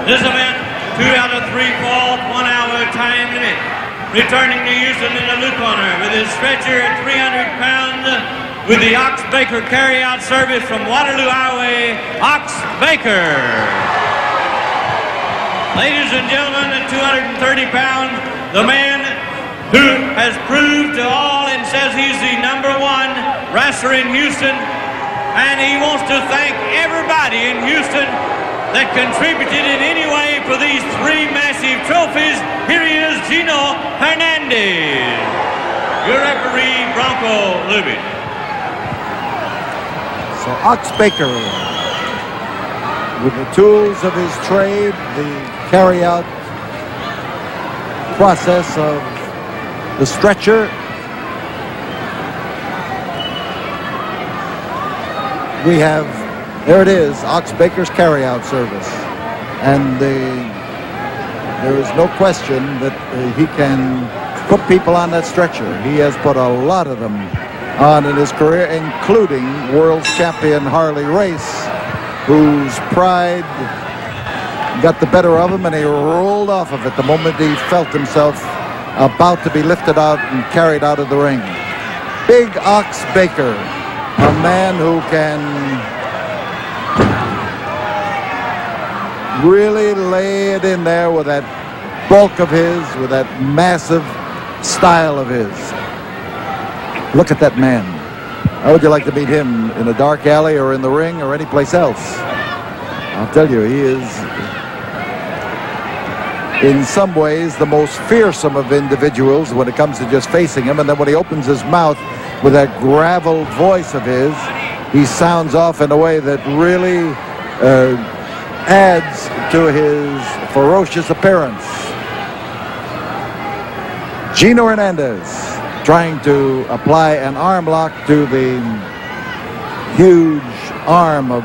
This event, 2 out of 3 falls, 1 hour time limit. Returning to Houston in the blue corner with his stretcher at 300 pounds with the Ox Baker carry-out service from Waterloo Highway, Ox Baker. Ladies and gentlemen, at 230 pounds, the man who has proved to all and says he's the #1 wrestler in Houston, and he wants to thank everybody in Houston that contributed in any way for these 3 massive trophies. Here he is, Gino Hernandez. Your referee, Bronco Lubin. So Ox Baker, with the tools of his trade, the carry-out process of the stretcher, we have, there it is, Ox Baker's carry-out service. And there is no question that he can put people on that stretcher. He has put a lot of them on in his career, including world champion Harley Race, whose pride got the better of him, and he rolled off of it the moment he felt himself about to be lifted out and carried out of the ring. Big Ox Baker, a man who can really lay it in there with that bulk of his, with that massive style of his. Look at that man. How would you like to meet him in a dark alley or in the ring or any place else? I'll tell you, he is in some ways the most fearsome of individuals when it comes to just facing him. And then when he opens his mouth with that gravel voice of his, he sounds off in a way that really adds to his ferocious appearance. Gino Hernandez trying to apply an arm lock to the huge arm of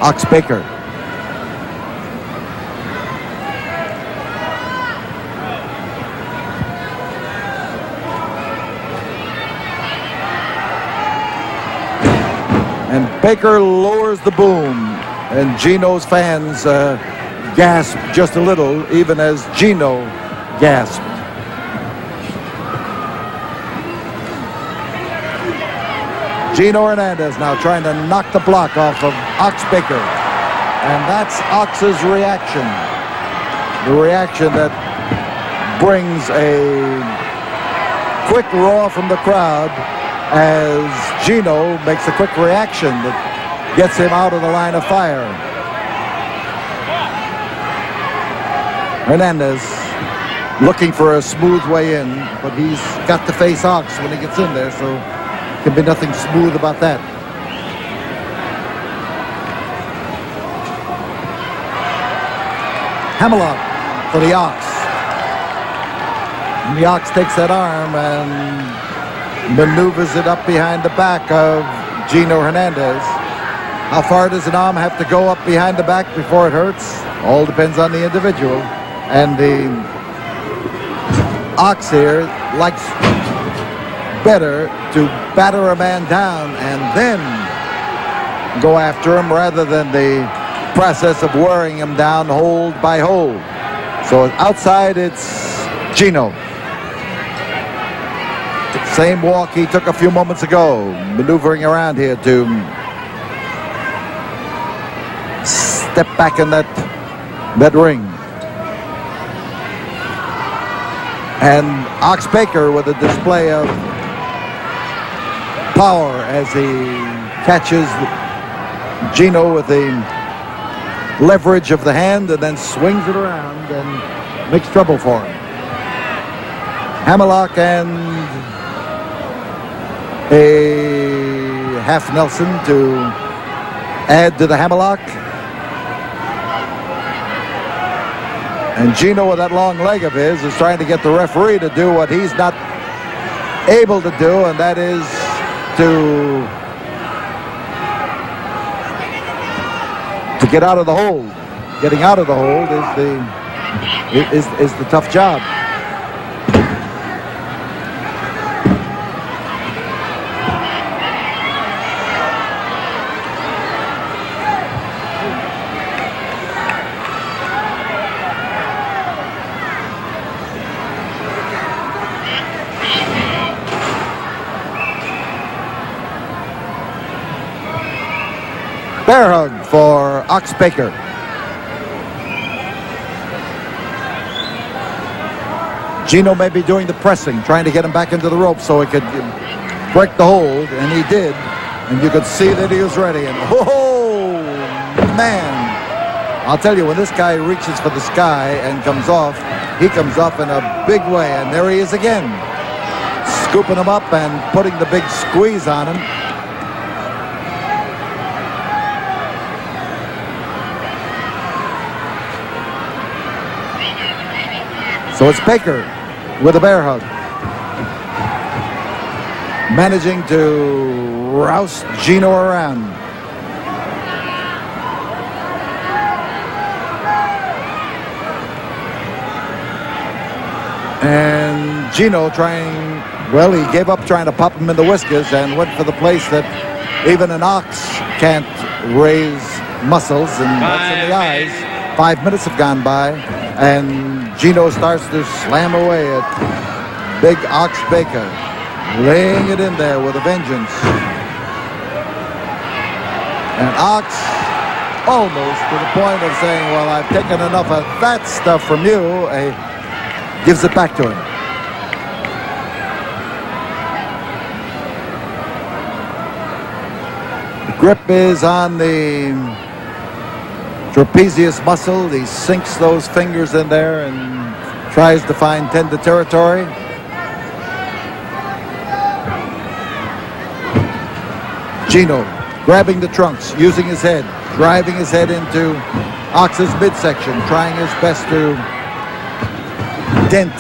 Ox Baker. And Baker lowers the boom, and Gino's fans gasp just a little, even as Gino gasped. Gino Hernandez now trying to knock the block off of Ox Baker. And that's Ox's reaction. The reaction that brings a quick roar from the crowd as Gino makes a quick reaction that gets him out of the line of fire. Hernandez looking for a smooth way in, but he's got to face Ox when he gets in there, so can be nothing smooth about that. Hammerlock for the Ox. And the Ox takes that arm and maneuvers it up behind the back of Gino Hernandez. How far does an arm have to go up behind the back before it hurts? All depends on the individual. And the Ox here likes better to batter a man down and then go after him rather than the process of wearing him down hold by hold. So outside it's Gino. Same walk he took a few moments ago, maneuvering around here to step back in that ring. And Ox Baker with a display of power as he catches Gino with the leverage of the hand and then swings it around and makes trouble for him. Hammerlock and a half Nelson to add to the hammerlock. And Gino with that long leg of his is trying to get the referee to do what he's not able to do, and that is to get out of the hold. Getting out of the hold is the tough job. Bear hug for Ox Baker. Gino may be doing the pressing, trying to get him back into the rope so he could break the hold, and he did. And you could see that he was ready. And oh, man. I'll tell you, when this guy reaches for the sky and comes off, he comes off in a big way. And there he is again, scooping him up and putting the big squeeze on him. So it's Baker with a bear hug, managing to roust Gino around. And Gino well, he gave up trying to pop him in the whiskers and went for the place that even an ox can't raise muscles, and that's in the eyes. 5 minutes have gone by, and Gino starts to slam away at Big Ox Baker, laying it in there with a vengeance. And Ox, almost to the point of saying, well, I've taken enough of that stuff from you, gives it back to him. The grip is on the trapezius muscle. He sinks those fingers in there and tries to find tender territory. Gino grabbing the trunks, using his head, driving his head into Ox's midsection, trying his best to dent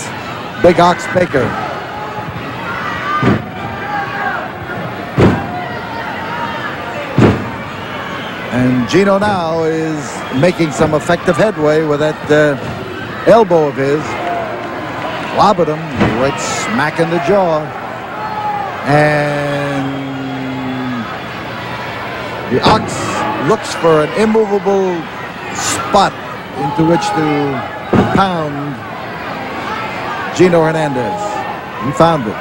Big Ox Baker. And Gino now is making some effective headway with that elbow of his. Clobbered him right smack in the jaw. And the Ox looks for an immovable spot into which to pound Gino Hernandez. He found it.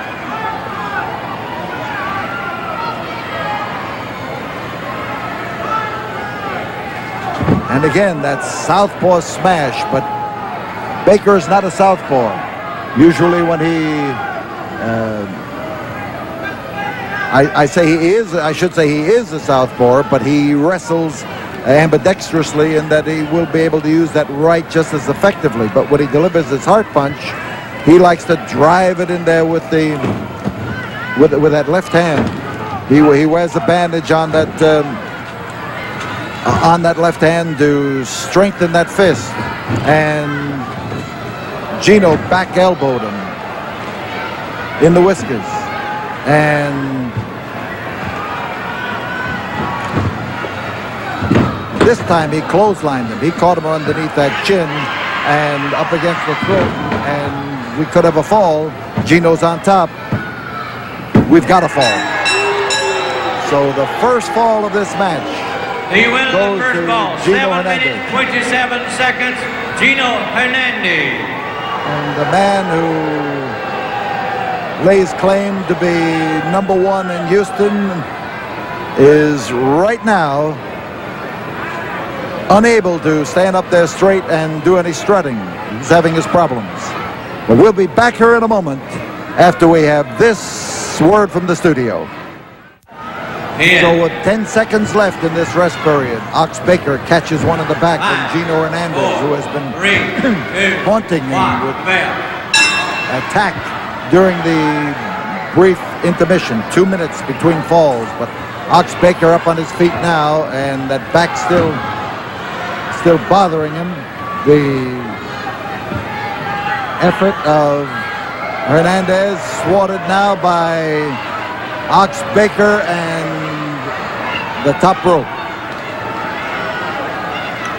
And again, that southpaw smash, but Baker is not a southpaw. Usually when he, I should say he is a southpaw, but he wrestles ambidextrously in that he will be able to use that right just as effectively. But when he delivers his heart punch, he likes to drive it in there with that left hand. He wears a bandage on that left hand to strengthen that fist. And Gino back elbowed him in the whiskers. And this time he clotheslined him. He caught him underneath that chin and up against the throat. And we could have a fall. Gino's on top. We've got a fall. So the first fall of this match. The winner of the first ball, 7 minutes, 27 seconds, Gino Hernandez. And the man who lays claim to be #1 in Houston is right now unable to stand up there straight and do any strutting. He's having his problems. But we'll be back here in a moment after we have this word from the studio. So with 10 seconds left in this rest period, Ox Baker catches one in the back from Gino Hernandez, who has been haunting him with attack during the brief intermission, 2 minutes between falls. But Ox Baker up on his feet now, and that back still bothering him. The effort of Hernandez thwarted now by Ox Baker and the top rope.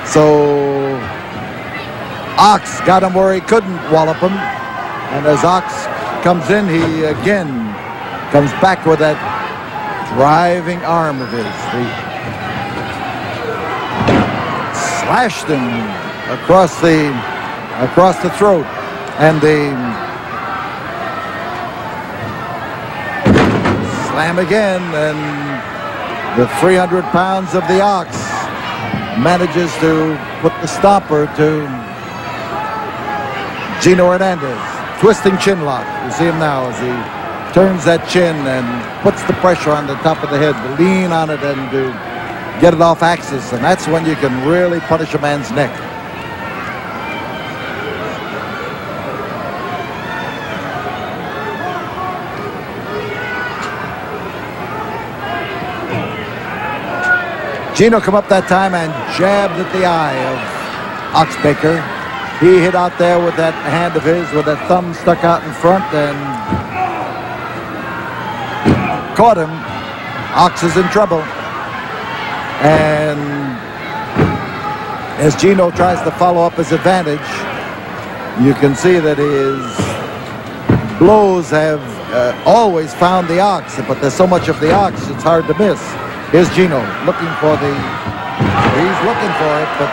So Ox got him where he couldn't wallop him, and as Ox comes in, he again comes back with that driving arm of his. He slashed him across the throat, and the slam again, and The 300 pounds of the ox manages to put the stopper to Gino Hernandez. Twisting chin lock. You see him now as he turns that chin and puts the pressure on the top of the head to lean on it and to get it off axis. And that's when you can really punish a man's neck. Gino come up that time and jabbed at the eye of Ox Baker. He hit out there with that hand of his with that thumb stuck out in front and caught him. Ox is in trouble. And as Gino tries to follow up his advantage, you can see that his blows have always found the ox, but there's so much of the ox it's hard to miss. Here's Gino looking for he's looking for it, but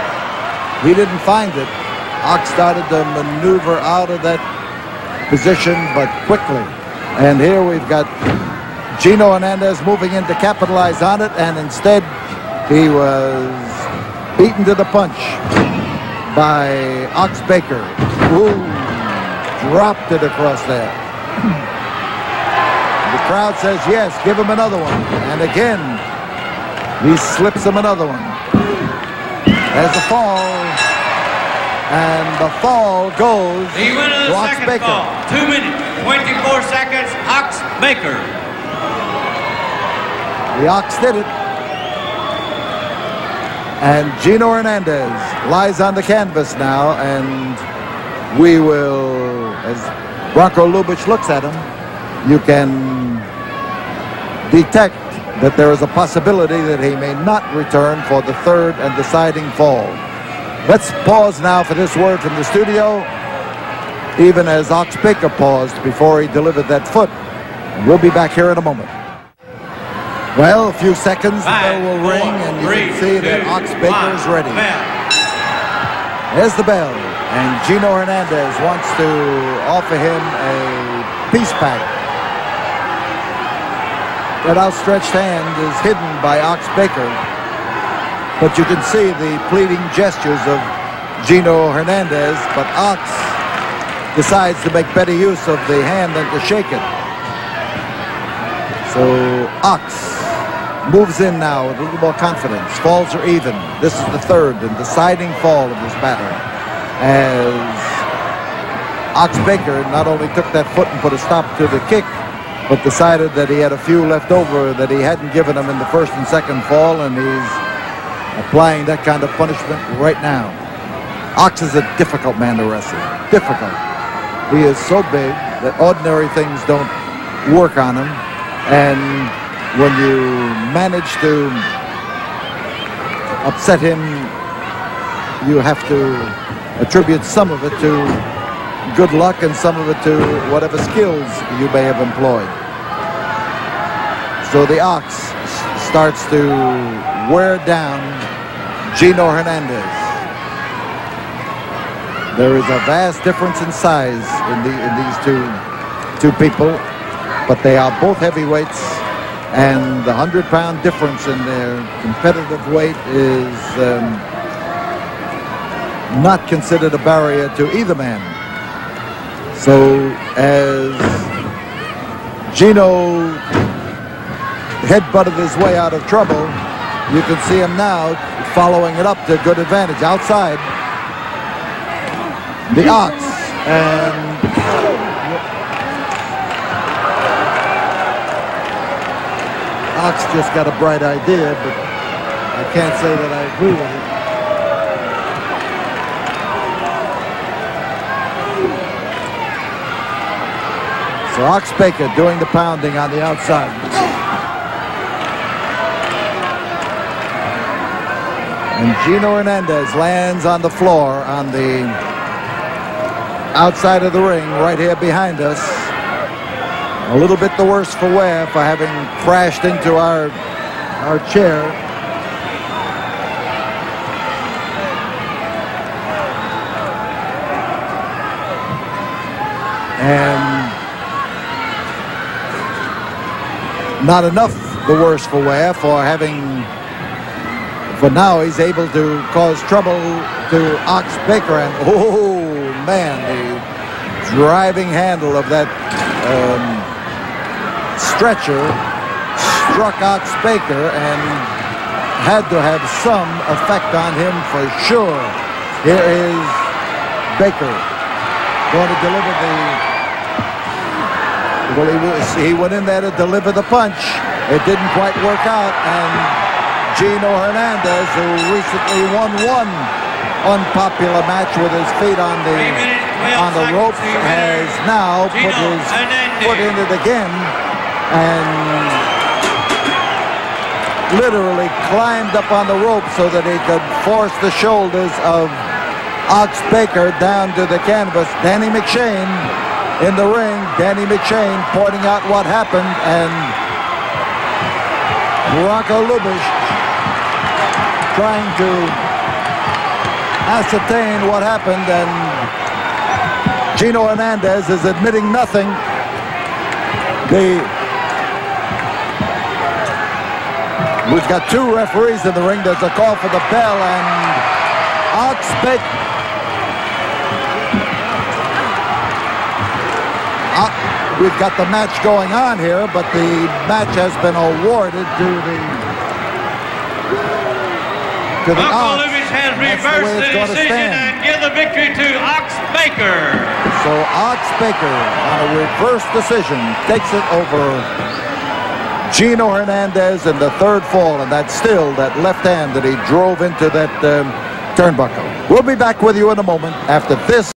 he didn't find it. Ox started to maneuver out of that position, but quickly. And here we've got Gino Hernandez moving in to capitalize on it, and instead he was beaten to the punch by Ox Baker, who dropped it across there. The crowd says, yes, give him another one. And again, he slips him another one. There's a fall, and the fall goes the winner of the Ox second Baker. fall, 2 minutes, 24 seconds, Ox Baker. The ox did it. And Gino Hernandez lies on the canvas now, and we will, as Bronco Lubitsch looks at him, you can detect that there is a possibility that he may not return for the third and deciding fall. Let's pause now for this word from the studio, even as Ox Baker paused before he delivered that foot. And we'll be back here in a moment. Well, a few seconds, the bell will ring, and you can see that Ox Baker is ready. There's the bell, and Gino Hernandez wants to offer him a peace pact. That outstretched hand is hidden by Ox Baker, but you can see the pleading gestures of Gino Hernandez, but Ox decides to make better use of the hand than to shake it. So Ox moves in now with a little more confidence. Falls are even. This is the third and deciding fall of this battle, as Ox Baker not only took that foot and put a stop to the kick, but decided that he had a few left over that he hadn't given him in the first and second fall, and he's applying that kind of punishment right now. Ox is a difficult man to wrestle. Difficult. He is so big that ordinary things don't work on him, and when you manage to upset him, you have to attribute some of it to good luck and some of it to whatever skills you may have employed. So the Ox starts to wear down Gino Hernandez. There is a vast difference in size in these two people, but they are both heavyweights, and the 100-pound difference in their competitive weight is not considered a barrier to either man. So as Gino headbutted his way out of trouble, you can see him now following it up to good advantage outside the Ox, and Ox just got a bright idea, but I can't say that I agree with it. So Ox Baker doing the pounding on the outside. And Gino Hernandez lands on the floor on the outside of the ring right here behind us. A little bit the worse for wear for having crashed into our chair. And not enough the worse for wear for having. But now he's able to cause trouble to Ox Baker, and oh man, the driving handle of that stretcher struck Ox Baker and had to have some effect on him for sure. Here is Baker going to deliver the. Well, he went in there to deliver the punch. It didn't quite work out, and Gino Hernandez, who recently won one unpopular match with his feet on the ropes, has now put his foot in it again and literally climbed up on the rope so that he could force the shoulders of Ox Baker down to the canvas. Danny McShane in the ring. Danny McShane pointing out what happened, and Rocco Lubish trying to ascertain what happened, and Gino Hernandez is admitting nothing. We've got two referees in the ring. There's a call for the bell, and Ox Baker. We've got the match going on here, but the match has been awarded to the Ox. Lubish has reversed the decision and give the victory to Ox Baker. So Ox Baker, on a reverse decision, takes it over Gino Hernandez in the third fall, and that's still that left hand that he drove into that turnbuckle. We'll be back with you in a moment after this.